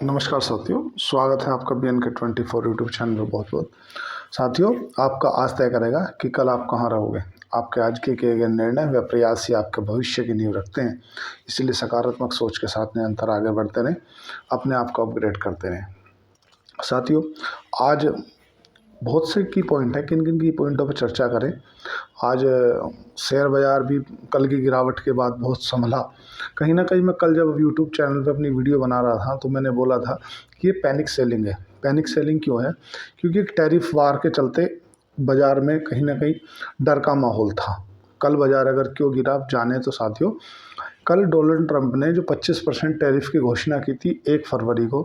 नमस्कार साथियों, स्वागत है आपका BNK24 यूट्यूब चैनल में। बहुत बहुत साथियों, आपका आज तय करेगा कि कल आप कहाँ रहोगे। आपके आज के किए गए निर्णय व प्रयास ही आपके भविष्य की नींव रखते हैं। इसलिए सकारात्मक सोच के साथ निरंतर आगे बढ़ते रहें, अपने आप को अपग्रेड करते रहें। साथियों, आज बहुत से की पॉइंट है, किन किन की पॉइंटों पर चर्चा करें। आज शेयर बाज़ार भी कल की गिरावट के बाद बहुत संभला। कहीं ना कहीं मैं कल जब यूट्यूब चैनल पे अपनी वीडियो बना रहा था तो मैंने बोला था कि ये पैनिक सेलिंग है। पैनिक सेलिंग क्यों है? क्योंकि एक टैरिफ वार के चलते बाज़ार में कहीं ना कहीं डर का माहौल था। कल बाज़ार अगर क्यों गिरा आप जाने तो साथियों, कल डोनाल्ड ट्रंप ने जो 25% टैरिफ की घोषणा की थी 1 फरवरी को,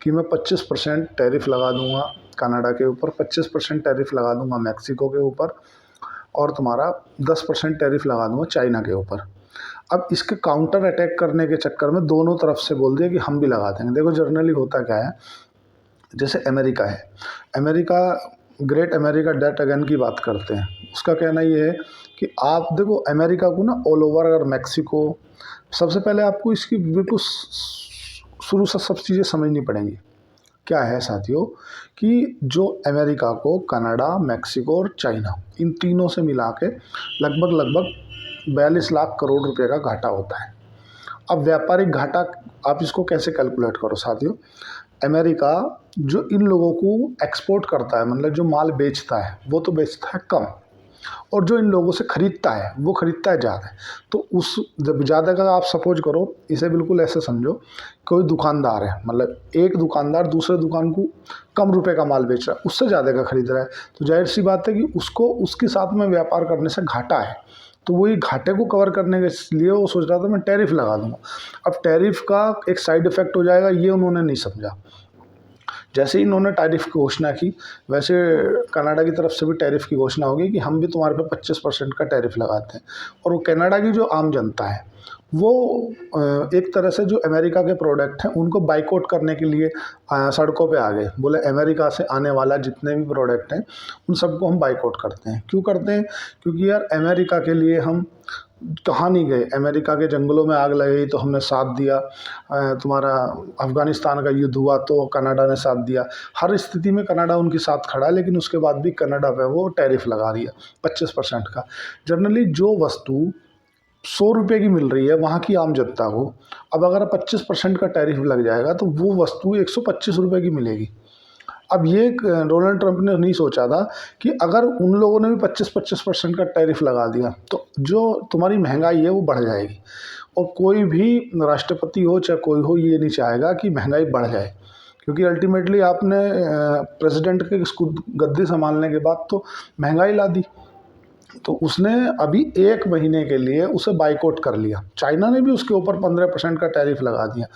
कि मैं 25% टैरिफ लगा दूंगा कनाडा के ऊपर, 25% टैरिफ लगा दूंगा मैक्सिको के ऊपर, और तुम्हारा 10% टैरिफ लगा दूंगा चाइना के ऊपर। अब इसके काउंटर अटैक करने के चक्कर में दोनों तरफ से बोल दिया कि हम भी लगा देंगे। देखो जनरली होता क्या है, जैसे अमेरिका है, America great America date again की बात करते हैं। उसका कहना ये है कि आप देखो अमेरिका को ना ऑल ओवर, अगर मैक्सिको, सबसे पहले आपको इसकी बिल्कुल शुरू से सब चीज़ें समझनी पड़ेंगी। क्या है साथियों कि जो अमेरिका को कनाडा, मैक्सिको और चाइना, इन तीनों से मिला के लगभग 42 लाख करोड़ रुपए का घाटा होता है। अब व्यापारिक घाटा आप इसको कैसे कैलकुलेट करो साथियों। अमेरिका जो इन लोगों को एक्सपोर्ट करता है, मतलब जो माल बेचता है, वो तो बेचता है कम, और जो इन लोगों से ख़रीदता है वो ख़रीदता है ज़्यादा। तो उस जब ज़्यादा का आप सपोज करो, इसे बिल्कुल ऐसे समझो, कोई दुकानदार है, मतलब एक दुकानदार दूसरे दुकान को कम रुपए का माल बेच रहा है, उससे ज़्यादा का ख़रीद रहा है, तो जाहिर सी बात है कि उसको उसके साथ में व्यापार करने से घाटा है। तो वही घाटे को कवर करने के लिए वो सोच रहा था मैं टैरिफ लगा दूंगा। अब टैरिफ का एक साइड इफ़ेक्ट हो जाएगा, ये उन्होंने नहीं समझा। जैसे ही इन्होंने टैरिफ की घोषणा की, वैसे कनाडा की तरफ से भी टैरिफ की घोषणा होगी कि हम भी तुम्हारे पे 25% का टैरिफ लगाते हैं। और वो कनाडा की जो आम जनता है वो एक तरह से जो अमेरिका के प्रोडक्ट हैं उनको बाइकआउट करने के लिए सड़कों पे आ गए। बोले अमेरिका से आने वाला जितने भी प्रोडक्ट हैं उन सबको हम बाइकआउट करते हैं। क्यों करते हैं? क्योंकि यार अमेरिका के लिए हम कहाँ नहीं गए। अमेरिका के जंगलों में आग लगी तो हमने साथ दिया, तुम्हारा अफ़गानिस्तान का युद्ध हुआ तो कनाडा ने साथ दिया। हर स्थिति में कनाडा उनके साथ खड़ा है, लेकिन उसके बाद भी कनाडा पे वो टैरिफ लगा दिया 25% का। जनरली जो वस्तु 100 रुपये की मिल रही है वहाँ की आम जनता को, अब अगर 25% का टैरिफ लग जाएगा तो वो वस्तु 125 रुपये की मिलेगी। अब ये डोनाल्ड ट्रंप ने नहीं सोचा था कि अगर उन लोगों ने भी 25% का टैरिफ लगा दिया तो जो तुम्हारी महंगाई है वो बढ़ जाएगी। और कोई भी राष्ट्रपति हो चाहे कोई हो, ये नहीं चाहेगा कि महंगाई बढ़ जाए, क्योंकि अल्टीमेटली आपने प्रेसिडेंट के गद्दी संभालने के बाद तो महंगाई ला दी। तो उसने अभी 1 महीने के लिए उसे बाइकआउट कर लिया। चाइना ने भी उसके ऊपर 15% का टैरिफ लगा दिया।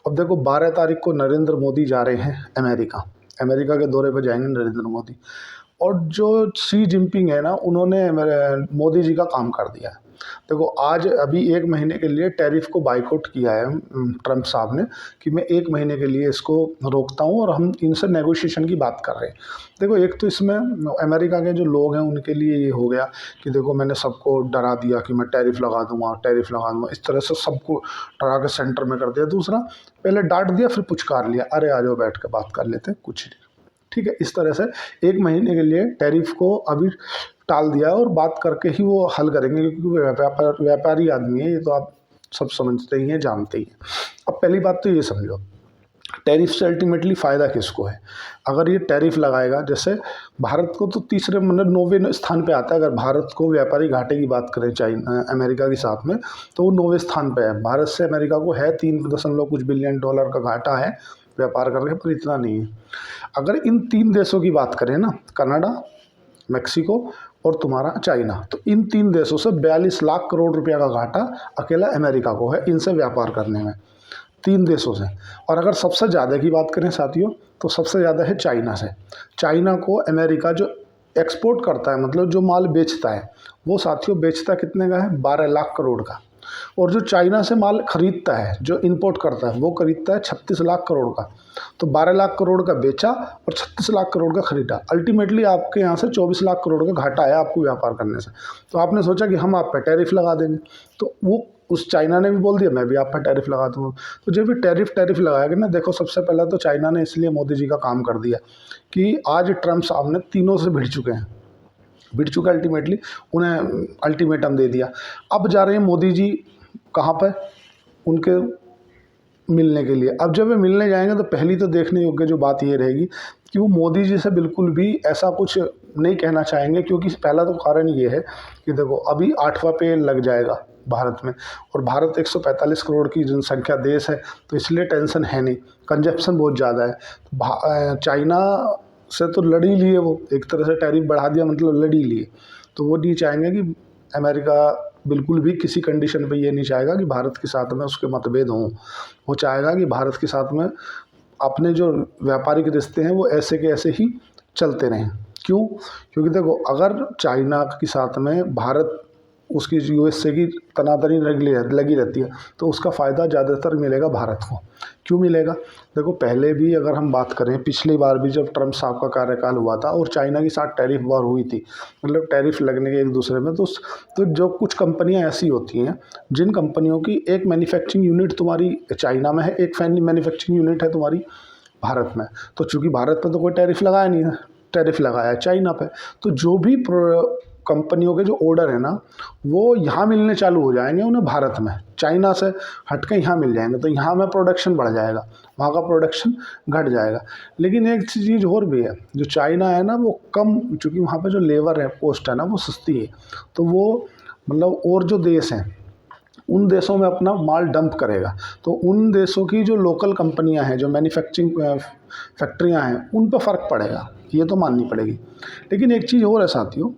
अब देखो 12 तारीख को नरेंद्र मोदी जा रहे हैं अमेरिका, अमेरिका के दौरे पर जाएंगे नरेंद्र मोदी। और जो शी जिनपिंग है ना, उन्होंने मोदी जी का काम कर दिया है। देखो आज अभी 1 महीने के लिए टैरिफ को बाइकआउट किया है ट्रंप साहब ने, कि मैं 1 महीने के लिए इसको रोकता हूँ और हम इनसे नेगोशिएशन की बात कर रहे हैं। देखो एक तो इसमें अमेरिका के जो लोग हैं उनके लिए ये हो गया कि देखो मैंने सबको डरा दिया कि मैं टैरिफ लगा दूंगा, टैरिफ लगा दूंगा, इस तरह से सबको डरा के सेंटर में कर दिया। दूसरा, पहले डांट दिया फिर पुचकार लिया, अरे आ जाओ बैठ के बात कर लेते हैं, कुछ नहीं। ठीक है, इस तरह से 1 महीने के लिए टैरिफ को अभी टाल दिया और बात करके ही वो हल करेंगे, क्योंकि वो व्यापारी आदमी है, ये तो आप सब समझते ही हैं, जानते ही हैं। अब पहली बात तो ये समझो, टैरिफ से अल्टीमेटली फ़ायदा किसको है? अगर ये टैरिफ लगाएगा, जैसे भारत को तो तीसरे मतलब 9वें स्थान पे आता है। अगर भारत को व्यापारी घाटे की बात करें चाइना अमेरिका के साथ में, तो वो 9वें स्थान पे है। भारत से अमेरिका को है 3 दशमलव कुछ बिलियन डॉलर का घाटा है व्यापार करके, पर इतना नहीं है। अगर इन 3 देशों की बात करें ना, कनाडा, मैक्सिको और तुम्हारा चाइना, तो इन 3 देशों से 42 लाख करोड़ रुपया का घाटा अकेला अमेरिका को है इनसे व्यापार करने में, 3 देशों से। और अगर सबसे ज़्यादा की बात करें साथियों, तो सबसे ज़्यादा है चाइना से। चाइना को अमेरिका जो एक्सपोर्ट करता है, मतलब जो माल बेचता है, वो साथियों बेचता कितने का है? 12 लाख करोड़ का। और जो चाइना से माल खरीदता है, जो इंपोर्ट करता है, वो खरीदता है 36 लाख करोड़ का। तो 12 लाख करोड़ का बेचा और 36 लाख करोड़ का खरीदा। अल्टीमेटली आपके यहाँ से 24 लाख करोड़ का घाटा आया आपको व्यापार करने से। तो आपने सोचा कि हम आप पे टैरिफ लगा देंगे, तो वो उस चाइना ने भी बोल दिया मैं भी आप पर टैरिफ लगा दूँगा। तो जब भी टैरिफ लगाया गया ना, देखो सबसे पहले तो चाइना ने इसलिए मोदी जी का काम कर दिया कि आज ट्रम्प साहब ने तीनों से भिड़ चुके हैं, अल्टीमेटली उन्हें अल्टीमेटम दे दिया। अब जा रहे हैं मोदी जी कहाँ पर, उनके मिलने के लिए। अब जब वे मिलने जाएंगे तो पहली तो देखने योग्य जो बात ये रहेगी कि वो मोदी जी से बिल्कुल भी ऐसा कुछ नहीं कहना चाहेंगे, क्योंकि पहला तो कारण ये है कि देखो अभी 8वां पे लग जाएगा भारत में, और भारत 145 करोड़ की जनसंख्या देश है, तो इसलिए टेंशन है नहीं, कंजप्शन बहुत ज़्यादा है। तो चाइना से तो लड़ ही लिए, वो एक तरह से टैरिफ बढ़ा दिया मतलब लड़ ही लिए। तो वो नहीं चाहेंगे कि अमेरिका बिल्कुल भी किसी कंडीशन पे ये नहीं चाहेगा कि भारत के साथ में उसके मतभेद हों। वो चाहेगा कि भारत के साथ में अपने जो व्यापारिक रिश्ते हैं वो ऐसे के ऐसे ही चलते रहें। क्यों? क्योंकि देखो अगर चाइना के साथ में भारत उसकी यूएसए की तनातनी लगी रहती है तो उसका फ़ायदा ज़्यादातर मिलेगा भारत को। क्यों मिलेगा? देखो पहले भी अगर हम बात करें, पिछली बार भी जब ट्रम्प साहब का कार्यकाल हुआ था और चाइना के साथ टैरिफ वॉर हुई थी, मतलब टैरिफ लगने के एक दूसरे में, तो जो कुछ कंपनियां ऐसी होती हैं जिन कंपनियों की एक मैन्युफैक्चरिंग यूनिट तुम्हारी चाइना में है, एक मैन्युफैक्चरिंग यूनिट है तुम्हारी भारत में, तो चूँकि भारत पर तो कोई टैरिफ लगाया नहीं है, टैरिफ लगाया है चाइना पे, तो जो भी कंपनियों के जो ऑर्डर है ना वो यहाँ मिलने चालू हो जाएंगे उन्हें भारत में, चाइना से हट के यहाँ मिल जाएंगे, तो यहाँ में प्रोडक्शन बढ़ जाएगा, वहाँ का प्रोडक्शन घट जाएगा। लेकिन एक चीज़ और भी है, जो चाइना है ना वो कम, चूँकि वहाँ पे जो लेबर है, कॉस्ट है ना वो सस्ती है, तो वो मतलब और जो देश हैं उन देशों में अपना माल डंप करेगा, तो उन देशों की जो लोकल कंपनियां हैं, जो मैन्युफैक्चरिंग फैक्ट्रियां हैं, उन पर फ़र्क पड़ेगा, ये तो माननी पड़ेगी। लेकिन एक चीज़ और है साथियों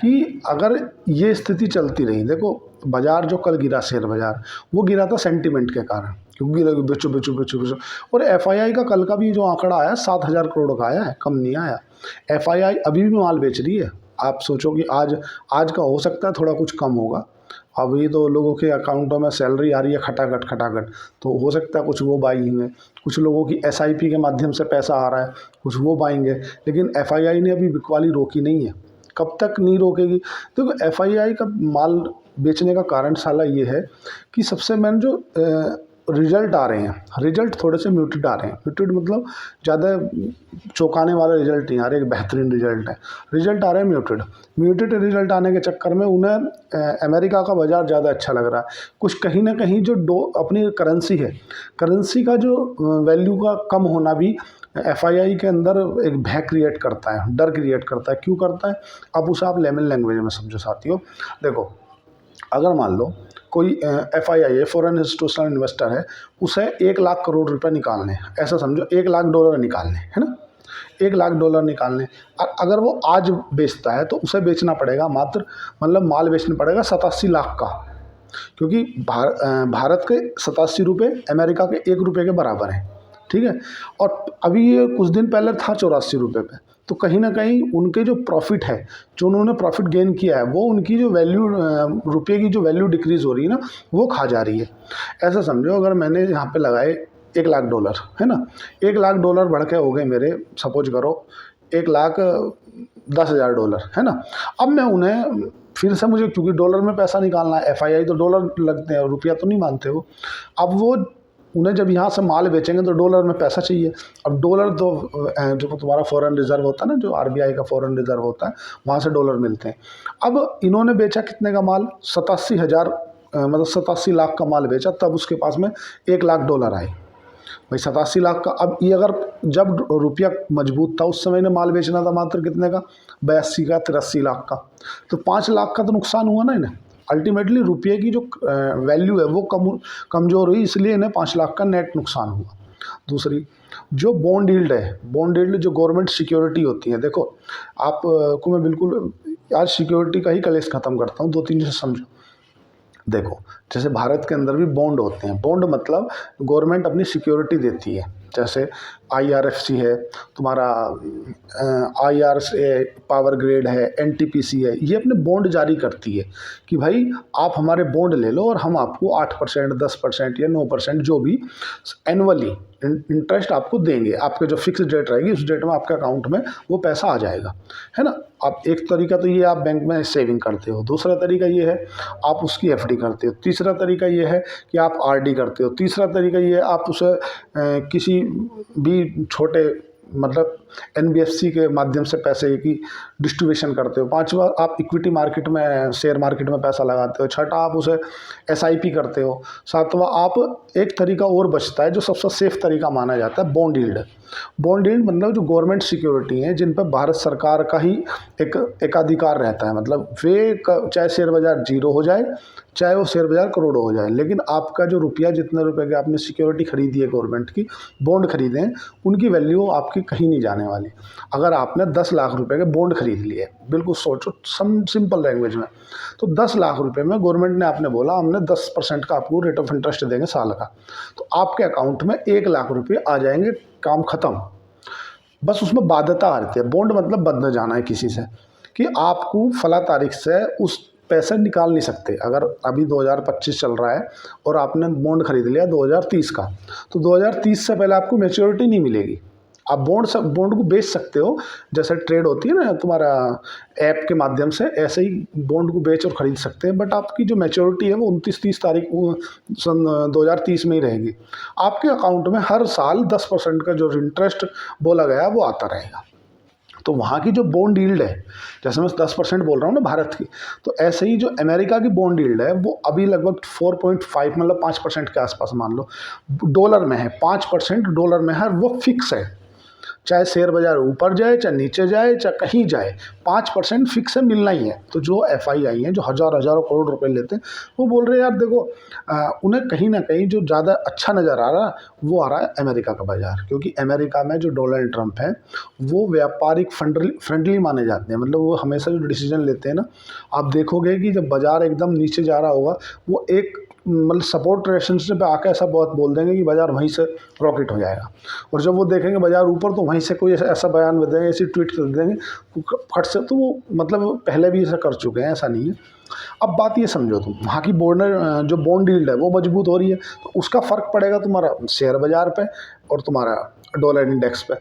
कि अगर ये स्थिति चलती रही, देखो बाज़ार जो कल गिरा, शेयर बाज़ार, वो गिरा था सेंटिमेंट के कारण, क्योंकि बेचो, और एफआईआई का कल का भी जो आंकड़ा आया 7,000 करोड़ का आया है, कम नहीं आया। एफआईआई अभी भी माल बेच रही है। आप सोचो कि आज का हो सकता है थोड़ा कुछ कम होगा, अभी तो लोगों के अकाउंटों में सैलरी आ रही है खटाखट, तो हो सकता है कुछ वो बाइंगे, कुछ लोगों की एसआईपी के माध्यम से पैसा आ रहा है, कुछ वो बाइंगे। लेकिन एफआईआई ने अभी बिकवाली रोकी नहीं है, कब तक नहीं रोकेगी? देखो एफआईआई का माल बेचने का कारण साला ये है कि सबसे मेन जो रिजल्ट आ रहे हैं, रिजल्ट थोड़े से म्यूटेड आ रहे हैं। म्यूटेड मतलब ज़्यादा चौंकाने वाले रिजल्ट नहीं आ रहे, एक बेहतरीन रिजल्ट है, रिजल्ट आ रहे हैं म्यूटेड रिजल्ट आने के चक्कर में उन्हें अमेरिका का बाज़ार ज़्यादा अच्छा लग रहा है। कुछ कहीं ना कहीं जो अपनी करेंसी है, करेंसी का जो वैल्यू का कम होना भी एफआईआई के अंदर एक भय क्रिएट करता है, डर क्रिएट करता है। क्यों करता है? अब उसे आप लेमन लैंग्वेज में समझो साथियों। देखो अगर मान लो कोई एफआईआई है, फॉरेन इंस्टीट्यूशनल इन्वेस्टर है, उसे 1 लाख करोड़ रुपए निकालने, ऐसा समझो 1 लाख डॉलर निकालने, है ना, 1 लाख डॉलर निकालने। अगर वो आज बेचता है तो उसे बेचना पड़ेगा मात्र, मतलब माल बेचना पड़ेगा 87 लाख का, क्योंकि भारत के 87 रुपये अमेरिका के 1 रुपये के बराबर हैं, ठीक है। और अभी ये कुछ दिन पहले था 84 रुपये पे, तो कहीं ना कहीं उनके जो प्रॉफिट है, जो उन्होंने प्रॉफिट गेन किया है, वो उनकी जो वैल्यू, रुपये की जो वैल्यू डिक्रीज़ हो रही है ना, वो खा जा रही है। ऐसा समझो अगर मैंने यहाँ पे लगाए 1 लाख डॉलर, है ना, 1 लाख डॉलर बढ़ के हो गए मेरे, सपोज करो 1,10,000 डॉलर, है ना। अब मैं उन्हें फिर से, मुझे क्योंकि डॉलर में पैसा निकालना है, एफआईआई तो डॉलर लगते हैं, रुपया तो नहीं मानते वो। अब वो उन्हें जब यहाँ से माल बेचेंगे तो डॉलर में पैसा चाहिए। अब डॉलर तो जो तुम्हारा फॉरेन रिजर्व होता है ना, जो आरबीआई का फॉरेन रिजर्व होता है, वहाँ से डॉलर मिलते हैं। अब इन्होंने बेचा कितने का माल? 87,000, मतलब 87 लाख का माल बेचा, तब उसके पास में 1 लाख डॉलर आए भाई, 87 लाख का। अब ये अगर जब रुपया मजबूत था उस समय ने माल बेचना था मात्र कितने का? 82 का, 83 लाख का, तो 5 लाख का तो नुकसान हुआ ना इन्हें। अल्टीमेटली रुपये की जो वैल्यू है वो कमज़ोर हुई, इसलिए इन्हें 5 लाख का नेट नुकसान हुआ। दूसरी जो बॉन्ड यील्ड है, बॉन्ड यील्ड जो गवर्नमेंट सिक्योरिटी होती है, देखो आपको मैं बिल्कुल आज सिक्योरिटी का ही कलेश ख़त्म करता हूँ, 2-3 चीज़ समझो। देखो जैसे भारत के अंदर भी बॉन्ड होते हैं, बॉन्ड मतलब गवर्नमेंट अपनी सिक्योरिटी देती है। जैसे IRFC है, तुम्हारा IR से पावर ग्रेड है, NTPC है, ये अपने बॉन्ड जारी करती है कि भाई आप हमारे बॉन्ड ले लो और हम आपको 8%, 10% या 9% जो भी एनुअली इंटरेस्ट आपको देंगे। आपके जो फिक्स डेट रहेगी उस डेट में आपके अकाउंट में वो पैसा आ जाएगा, है ना। अब एक तरीका तो ये आप बैंक में सेविंग करते हो, दूसरा तरीका ये है आप उसकी FD करते हो, तीसरा तरीका ये है कि आप RD करते हो, तीसरा तरीका ये है आप उसे किसी भी छोटे मतलब NBFC के माध्यम से पैसे की डिस्ट्रीब्यूशन करते हो, पांचवा आप इक्विटी मार्केट में शेयर मार्केट में पैसा लगाते हो, छठा आप उसे SIP करते हो, सातवां आप एक तरीका और बचता है जो सबसे सेफ तरीका माना जाता है, बॉन्ड यील्ड। बॉन्ड यील्ड मतलब जो गवर्नमेंट सिक्योरिटी हैं जिन पर भारत सरकार का ही एक एकाधिकार रहता है, मतलब वे चाहे शेयर बाजार जीरो हो जाए चाहे वो शेयर बाजार करोड़ों हो जाए, लेकिन आपका जो रुपया जितने रुपए की आपने सिक्योरिटी खरीदी है गवर्नमेंट की, बॉन्ड खरीदे हैं, उनकी वैल्यू आपकी कहीं नहीं जाने वाली। अगर आपने 10 लाख रुपए के बॉन्ड खरीद लिए, बिल्कुल सोचो सिंपल लैंग्वेज में, तो 10 लाख रुपए में गवर्नमेंट ने आपने बोला हमने 10% का आपको रेट ऑफ इंटरेस्ट देंगे साल का, तो आपके अकाउंट में 1 लाख रुपये आ जाएंगे, काम खत्म। बस उसमें बाध्यता आती है, बॉन्ड मतलब बंध जाना है किसी से कि आपको फला तारीख से उस पैसे निकाल नहीं सकते। अगर अभी 2025 चल रहा है और आपने बॉन्ड खरीद लिया 2030 का, तो 2030 से पहले आपको मैच्योरिटी नहीं मिलेगी। आप बॉन्ड को बेच सकते हो, जैसे ट्रेड होती है ना तुम्हारा ऐप के माध्यम से, ऐसे ही बॉन्ड को बेच और ख़रीद सकते हैं, बट आपकी जो मैच्योरिटी है वो 29-30 तारीख सन 2030 में ही रहेगी। आपके अकाउंट में हर साल 10% का जो इंटरेस्ट बोला गया वो आता रहेगा। तो वहाँ की जो बॉन्ड यील्ड है, जैसे मैं 10% बोल रहा हूँ ना भारत की, तो ऐसे ही जो अमेरिका की बॉन्ड यील्ड है वो अभी लगभग 4.5 मतलब 5% के आसपास मान लो, डॉलर में है, 5% डॉलर में है, वो फिक्स है। चाहे शेयर बाजार ऊपर जाए चाहे नीचे जाए चाहे कहीं जाए, 5% फिक्स है, मिलना ही है। तो जो FII हैं जो हज़ारों करोड़ रुपए लेते हैं, वो बोल रहे हैं यार देखो उन्हें कहीं ना कहीं जो ज़्यादा अच्छा नज़र आ रहा वो आ रहा है अमेरिका का बाज़ार, क्योंकि अमेरिका में जो डोनाल्ड ट्रंप है वो व्यापारिक फ्रेंडली माने जाते हैं। मतलब वो हमेशा जो डिसीजन लेते हैं ना, आप देखोगे कि जब बाज़ार एकदम नीचे जा रहा होगा वो एक मतलब सपोर्ट रेजिस्टेंस पे आके ऐसा बहुत बोल देंगे कि बाज़ार वहीं से रॉकेट हो जाएगा, और जब वो देखेंगे बाज़ार ऊपर तो वहीं से कोई ऐसा बयान दे देंगे, ऐसी ट्वीट कर देंगे फट से। तो वो मतलब पहले भी ऐसा कर चुके हैं, ऐसा नहीं है। अब बात ये समझो तुम, वहाँ की जो बॉन्ड यील्ड है वो मजबूत हो रही है, तो उसका फ़र्क पड़ेगा तुम्हारा शेयर बाज़ार पे और तुम्हारा डॉलर इंडेक्स पे,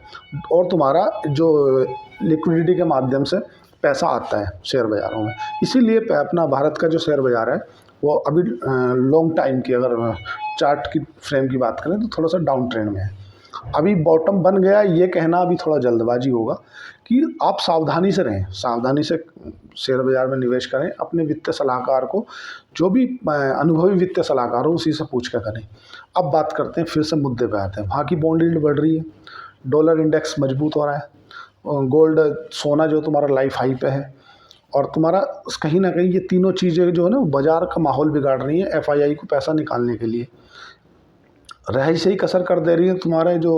और तुम्हारा जो लिक्विडिटी के माध्यम से पैसा आता है शेयर बाज़ारों में। इसीलिए अपना भारत का जो शेयर बाज़ार है वो अभी लॉन्ग टाइम की अगर चार्ट की फ्रेम की बात करें तो थोड़ा सा डाउन ट्रेंड में है। अभी बॉटम बन गया, ये कहना अभी थोड़ा जल्दबाजी होगा कि आप सावधानी से रहें, सावधानी से शेयर बाज़ार में निवेश करें, अपने वित्तीय सलाहकार को, जो भी अनुभवी वित्तीय सलाहकार हो उसी से पूछ कर करें। अब बात करते हैं, फिर से मुद्दे पे आते हैं। वहाँ की बॉन्ड यील्ड बढ़ रही है, डॉलर इंडेक्स मजबूत हो रहा है, गोल्ड सोना जो तुम्हारा लाइफ हाई पे है, और तुम्हारा कहीं ना कहीं ये तीनों चीज़ें जो है ना बाज़ार का माहौल बिगाड़ रही है FII को पैसा निकालने के लिए, रही सही कसर कर दे रही है। तुम्हारे जो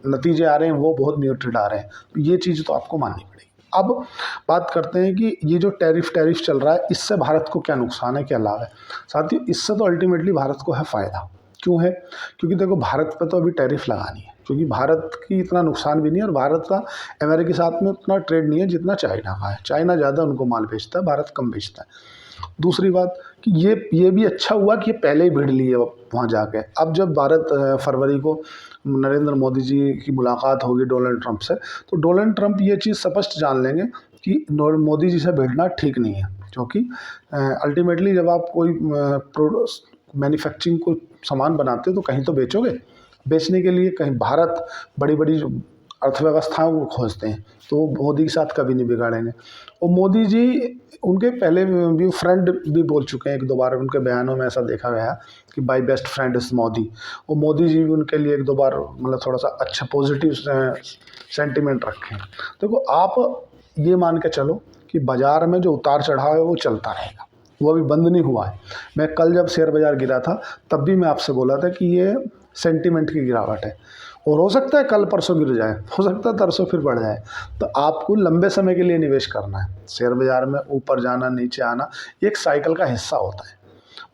नतीजे आ रहे हैं वो बहुत म्यूटेड आ रहे हैं, तो ये चीज़ तो आपको माननी पड़ेगी। अब बात करते हैं कि ये जो टैरिफ चल रहा है इससे भारत को क्या नुकसान है, क्या लाभ है। साथियों, इससे तो अल्टीमेटली भारत को है फ़ायदा। क्यों है? क्योंकि देखो भारत पे तो अभी टैरिफ लगानी है, क्योंकि भारत की इतना नुकसान भी नहीं है, और भारत का अमेरिका के साथ में उतना ट्रेड नहीं है जितना चाइना का है। चाइना ज़्यादा उनको माल बेचता है, भारत कम बेचता है। दूसरी बात कि ये भी अच्छा हुआ कि ये पहले ही भिड़ लिए वहाँ जाके। अब जब भारत फरवरी को नरेंद्र मोदी जी की मुलाकात होगी डोनाल्ड ट्रंप से, तो डोनाल्ड ट्रंप ये चीज़ स्पष्ट जान लेंगे कि मोदी जी से भिड़ना ठीक नहीं है, क्योंकि अल्टीमेटली जब आप कोई मैन्युफैक्चरिंग को सामान बनाते हो तो कहीं तो बेचोगे, बेचने के लिए कहीं भारत बड़ी बड़ी अर्थव्यवस्थाओं को खोजते हैं, तो मोदी के साथ कभी नहीं बिगाड़ेंगे। और मोदी जी उनके पहले भी फ्रेंड भी बोल चुके हैं, एक दो बार उनके बयानों में ऐसा देखा गया कि by best friend is Modi. और मोदी जी भी उनके लिए एक दो बार मतलब थोड़ा सा अच्छा पॉजिटिव सेंटिमेंट रखें। देखो आप ये मान के चलो कि बाज़ार में जो उतार चढ़ाव है वो चलता रहेगा, वो अभी बंद नहीं हुआ है। मैं कल जब शेयर बाज़ार गिरा था तब भी मैं आपसे बोला था कि ये सेंटिमेंट की गिरावट है, और हो सकता है कल परसों गिर जाए, हो सकता है तरसों फिर बढ़ जाए। तो आपको लंबे समय के लिए निवेश करना है। शेयर बाज़ार में ऊपर जाना नीचे आना एक साइकिल का हिस्सा होता है।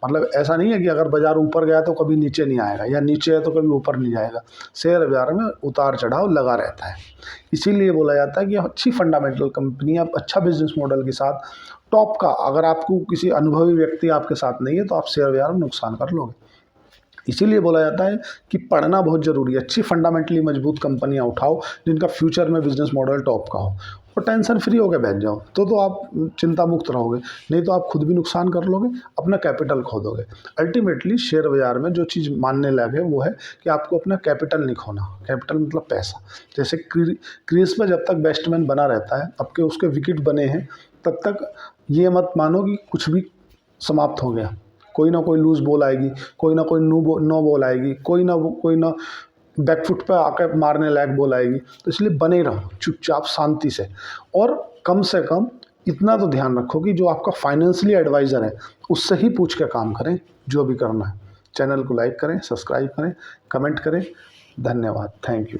मतलब ऐसा नहीं है कि अगर बाज़ार ऊपर गया तो कभी नीचे नहीं आएगा, या नीचे है तो कभी ऊपर नहीं जाएगा। शेयर बाज़ार में उतार चढ़ाव लगा रहता है। इसीलिए बोला जाता है कि अच्छी फंडामेंटल कंपनी, आप अच्छा बिजनेस मॉडल के साथ टॉप का, अगर आपको किसी अनुभवी व्यक्ति आपके साथ नहीं है तो आप शेयर बाज़ार में नुकसान कर लोगे। इसीलिए बोला जाता है कि पढ़ना बहुत ज़रूरी है। अच्छी फंडामेंटली मजबूत कंपनियां उठाओ जिनका फ्यूचर में बिजनेस मॉडल टॉप का हो, और टेंशन फ्री होकर बैठ जाओ, तो आप चिंता मुक्त रहोगे। नहीं तो आप खुद भी नुकसान कर लोगे, अपना कैपिटल खो दोगे। अल्टीमेटली शेयर बाज़ार में जो चीज़ मानने लगे वो है कि आपको अपना कैपिटल नहीं खोना। कैपिटल मतलब पैसा। जैसे क्रीज में जब तक बैट्समैन बना रहता है, आपके उसके विकेट बने हैं, तब तक ये मत मानो कि कुछ भी समाप्त हो गया। कोई ना कोई लूज बॉल आएगी, कोई ना कोई नो बॉल आएगी, कोई ना बैकफुट पे आकर मारने लायक बॉल आएगी। तो इसलिए बने रहो चुपचाप शांति से, और कम से कम इतना तो ध्यान रखो कि जो आपका फाइनेंशियली एडवाइज़र है उससे ही पूछ के काम करें जो भी करना है। चैनल को लाइक करें, सब्सक्राइब करें, कमेंट करें। धन्यवाद, थैंक यू।